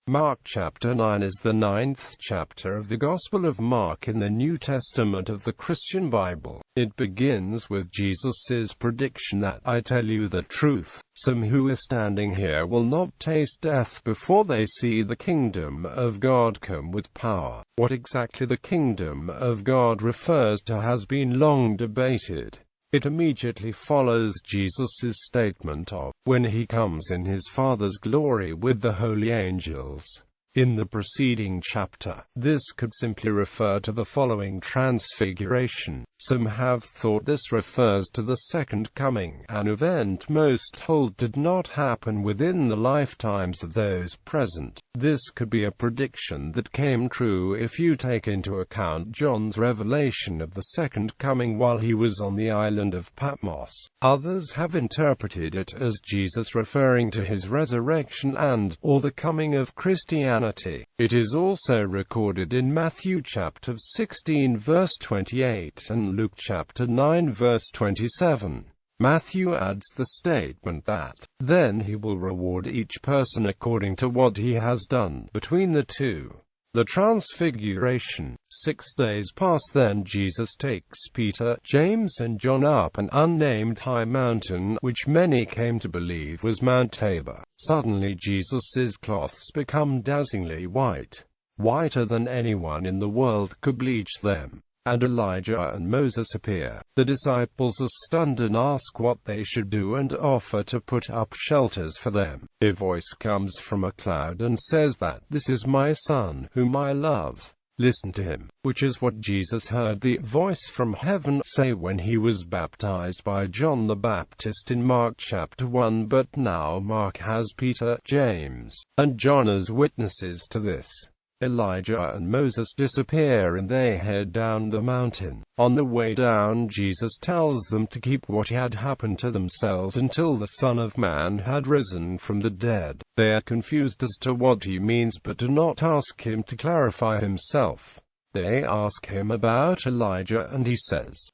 Mark chapter 9 is the 9th chapter of the Gospel of Mark in the New Testament of the Christian Bible. It begins with Jesus' prediction that, "I tell you the truth, some who are standing here will not taste death before they see the kingdom of God come with power." What exactly the kingdom of God refers to has been long debated. It immediately follows Jesus' statement of, "when he comes in his Father's glory with the holy angels." In the preceding chapter, this could simply refer to the following transfiguration. Some have thought this refers to the second coming, an event most hold did not happen within the lifetimes of those present. This could be a prediction that came true if you take into account John's revelation of the second coming while he was on the island of Patmos. Others have interpreted it as Jesus referring to his resurrection or the coming of Christianity. It is also recorded in Matthew chapter 16 verse 28 and Luke chapter 9 verse 27. Matthew adds the statement that, "Then he will reward each person according to what he has done." Between the two, the Transfiguration, 6 days pass, then Jesus takes Peter, James and John up an unnamed high mountain, which many came to believe was Mount Tabor. Suddenly Jesus' cloths become dazzlingly white, whiter than anyone in the world could bleach them. And Elijah and Moses appear. The disciples are stunned and ask what they should do and offer to put up shelters for them. A voice comes from a cloud and says that, "This is my Son, whom I love. Listen to him," which is what Jesus heard the voice from heaven say when he was baptized by John the Baptist in Mark chapter 1. But now Mark has Peter, James, and John as witnesses to this. Elijah and Moses disappear and they head down the mountain. On the way down, Jesus tells them to keep what had happened to themselves until the Son of Man had risen from the dead. They are confused as to what he means but do not ask him to clarify himself. They ask him about Elijah and he says,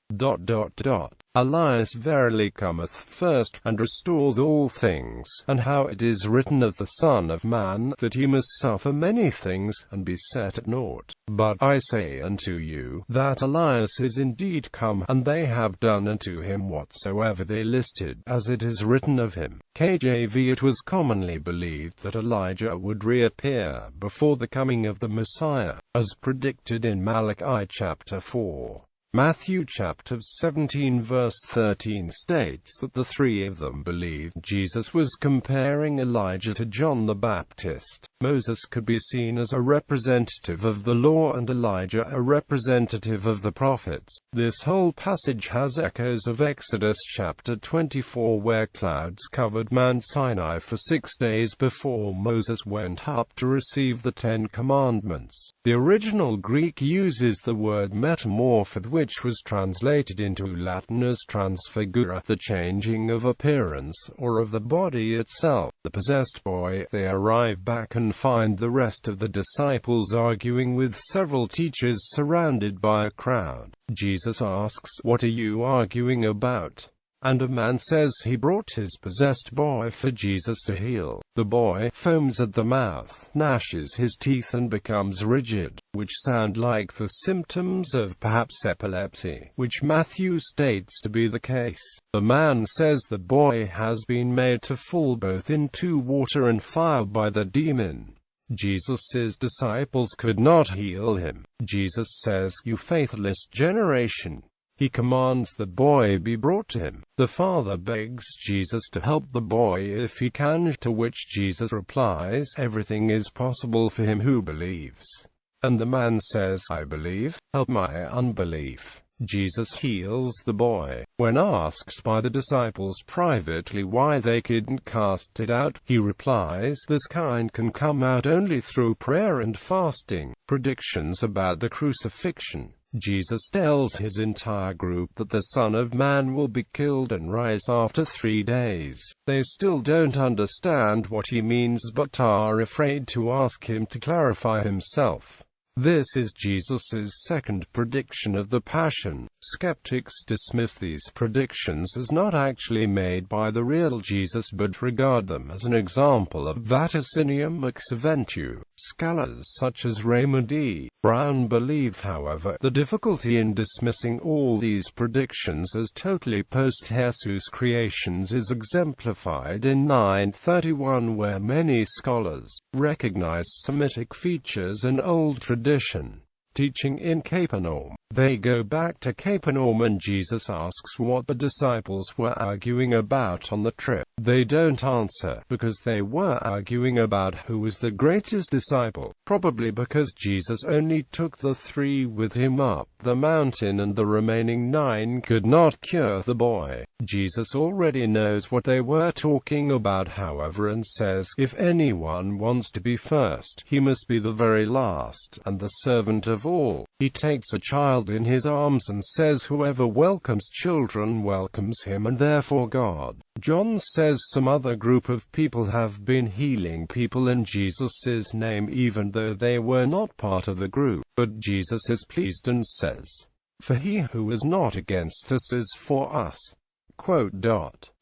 "Elias verily cometh first, and restores all things, and how it is written of the Son of Man, that he must suffer many things, and be set at naught. But I say unto you, that Elias is indeed come, and they have done unto him whatsoever they listed, as it is written of him." KJV. It was commonly believed that Elijah would reappear before the coming of the Messiah, as predicted in Malachi chapter 4. Matthew chapter 17 verse 13 states that the three of them believed Jesus was comparing Elijah to John the Baptist. Moses could be seen as a representative of the law and Elijah a representative of the prophets. This whole passage has echoes of Exodus chapter 24, where clouds covered Mount Sinai for 6 days before Moses went up to receive the 10 Commandments. The original Greek uses the word metamorph, which was translated into Latin as transfigura, the changing of appearance, or of the body itself. The possessed boy. They arrive back and find the rest of the disciples arguing with several teachers surrounded by a crowd. Jesus asks, "What are you arguing about?" And a man says he brought his possessed boy for Jesus to heal. The boy foams at the mouth, gnashes his teeth and becomes rigid, which sound like the symptoms of perhaps epilepsy, which Matthew states to be the case. The man says the boy has been made to fall both into water and fire by the demon. Jesus' disciples could not heal him. Jesus says, "You faithless generation." He commands the boy be brought to him. The father begs Jesus to help the boy if he can, to which Jesus replies, "Everything is possible for him who believes." And the man says, "I believe, help my unbelief." Jesus heals the boy. When asked by the disciples privately why they couldn't cast it out, he replies, "This kind can come out only through prayer and fasting." Predictions about the crucifixion. Jesus tells his entire group that the Son of Man will be killed and rise after 3 days. They still don't understand what he means but are afraid to ask him to clarify himself. This is Jesus' second prediction of the Passion. Skeptics dismiss these predictions as not actually made by the real Jesus but regard them as an example of vaticinium ex eventu. Scholars such as Raymond E. Brown believe, however, the difficulty in dismissing all these predictions as totally post-Jesus creations is exemplified in 931, where many scholars recognize Semitic features and old tradition teaching in Capernaum. They go back to Capernaum and Jesus asks what the disciples were arguing about on the trip. They don't answer, because they were arguing about who was the greatest disciple, probably because Jesus only took the 3 with him up the mountain and the remaining 9 could not cure the boy. Jesus already knows what they were talking about, however, and says, if anyone wants to be first, he must be the very last, and the servant of all. He takes a child in his arms and says whoever welcomes children welcomes him and therefore God. John says some other group of people have been healing people in Jesus' name even though they were not part of the group. But Jesus is pleased and says, for he who is not against us is for us.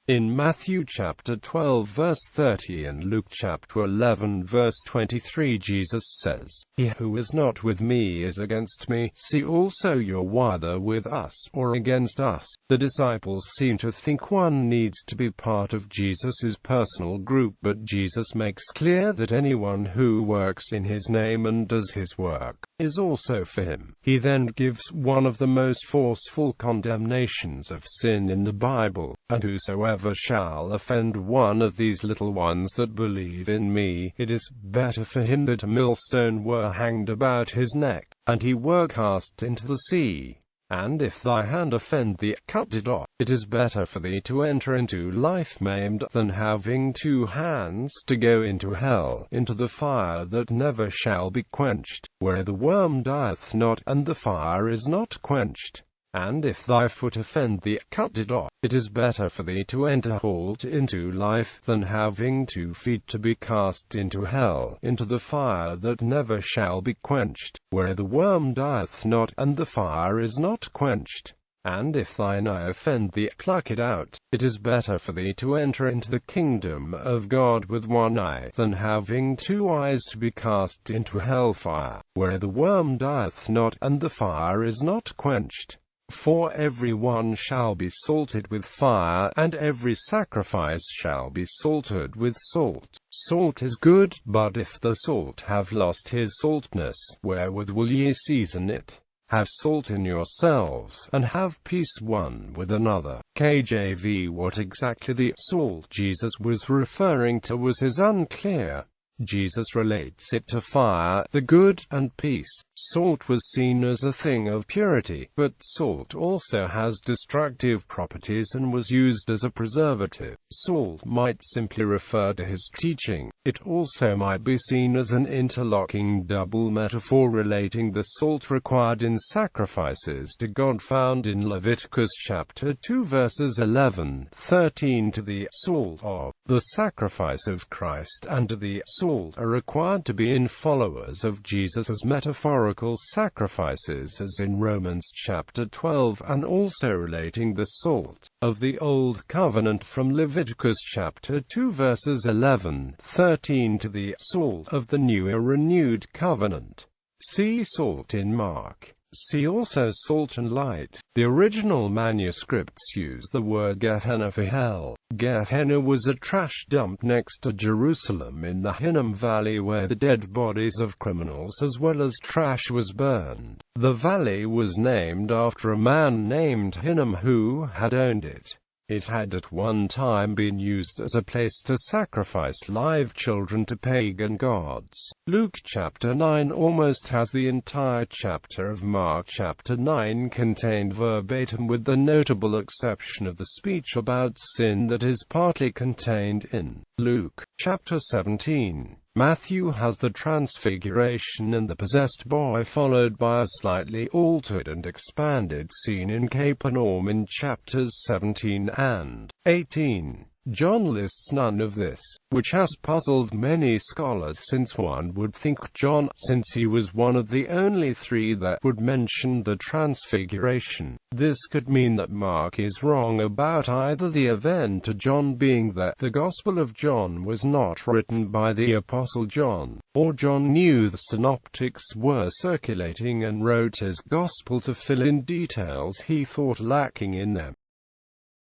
In Matthew chapter 12 verse 30 and Luke chapter 11 verse 23, Jesus says, he who is not with me is against me. See also you're whether with us or against us. The disciples seem to think one needs to be part of Jesus's personal group, but Jesus makes clear that anyone who works in his name and does his work is also for him. He then gives one of the most forceful condemnations of sin in the Bible, and whosoever shall offend one of these little ones that believe in me, it is better for him that a millstone were hanged about his neck, and he were cast into the sea. And if thy hand offend thee, cut it off. It is better for thee to enter into life maimed, than having 2 hands to go into hell, into the fire that never shall be quenched, where the worm dieth not, and the fire is not quenched. And if thy foot offend thee, cut it off. It is better for thee to enter halt into life, than having 2 feet to be cast into hell, into the fire that never shall be quenched, where the worm dieth not, and the fire is not quenched. And if thine eye offend thee, pluck it out. It is better for thee to enter into the kingdom of God with 1 eye, than having 2 eyes to be cast into hellfire, where the worm dieth not, and the fire is not quenched. For every one shall be salted with fire, and every sacrifice shall be salted with salt. Salt is good, but if the salt have lost his saltness, wherewith will ye season it? Have salt in yourselves, and have peace one with another. KJV. What exactly the salt Jesus was referring to was unclear. Jesus relates it to fire, the good, and peace. Salt was seen as a thing of purity, but salt also has destructive properties and was used as a preservative. Salt might simply refer to his teaching. It also might be seen as an interlocking double metaphor relating the salt required in sacrifices to God found in Leviticus chapter 2 verses 11-13 to the salt of the sacrifice of Christ and to the salt are required to be in followers of Jesus as metaphorical sacrifices as in Romans chapter 12, and also relating the salt of the Old Covenant from Leviticus chapter 2 verses 11-13 to the salt of the new or renewed covenant. See salt in Mark. See also salt and light. The original manuscripts use the word Gehenna for hell. Gehenna was a trash dump next to Jerusalem in the Hinnom Valley where the dead bodies of criminals as well as trash was burned. The valley was named after a man named Hinnom who had owned it. It had at one time been used as a place to sacrifice live children to pagan gods. Luke chapter 9 almost has the entire chapter of Mark chapter 9 contained verbatim, with the notable exception of the speech about sin that is partly contained in Luke chapter 17. Matthew has the transfiguration and the possessed boy followed by a slightly altered and expanded scene in Capernaum in chapters 17 and 18. John lists none of this, which has puzzled many scholars, since one would think John, since he was one of the only three that would mention the Transfiguration. This could mean that Mark is wrong about either the event or John, being that the Gospel of John was not written by the Apostle John, or John knew the synoptics were circulating and wrote his Gospel to fill in details he thought lacking in them.